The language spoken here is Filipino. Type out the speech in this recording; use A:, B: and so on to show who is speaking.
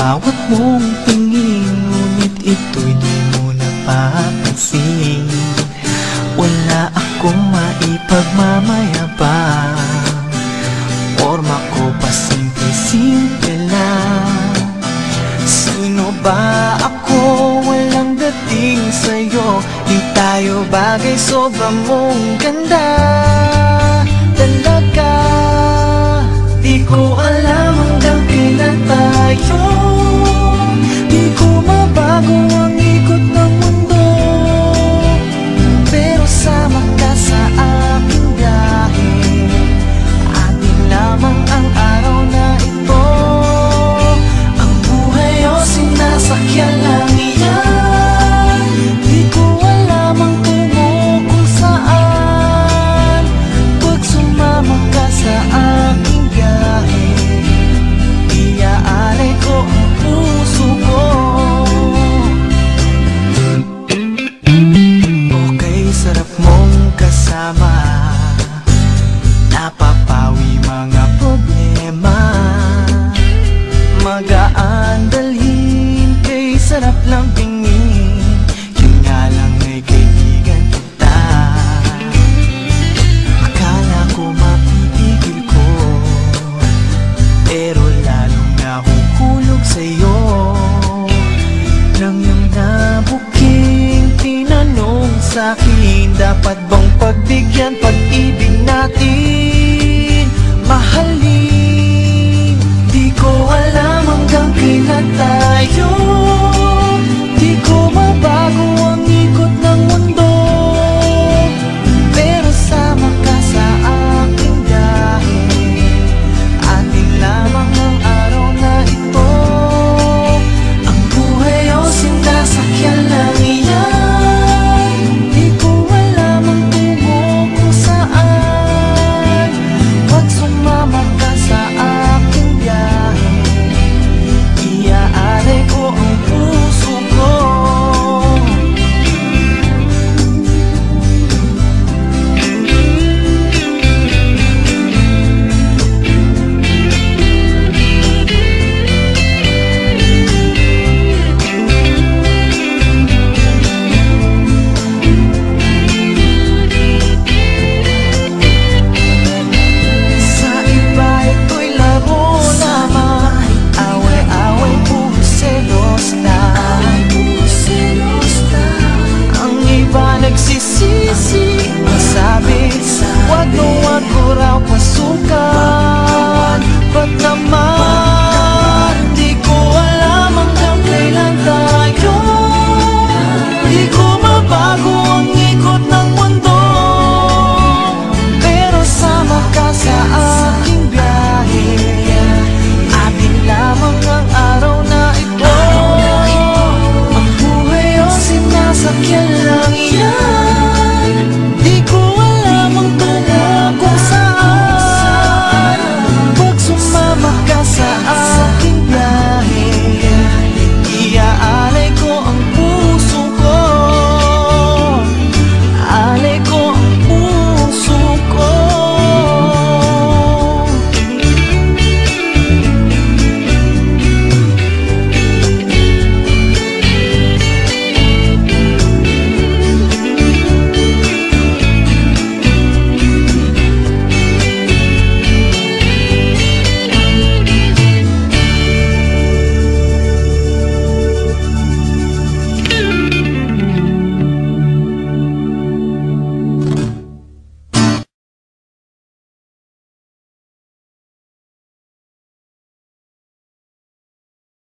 A: bawat mong tingin, ngunit ito'y di mo napapansin. Wala akong maipagmamayabang, forma ko pa simple-simple lang. Sino ba ako? Walang dating sa'yo, di tayo bagay, sobra mong ganda talaga. Di ko alam hanggang kailan tayo, di ko mabago ang ikot ng mundo, pero sama ka sa aking biyahe. Atin lamang ang araw na ito, ang buhay o sinasakyan lang iyan. Di ko alam ang tungo kung saan, pag sumama ka sa aking biyahe, iaalay ko ang puso ko. Okay, sarap mong kasama, napapawi mga problema. Magaan dalhin, kay sarap lang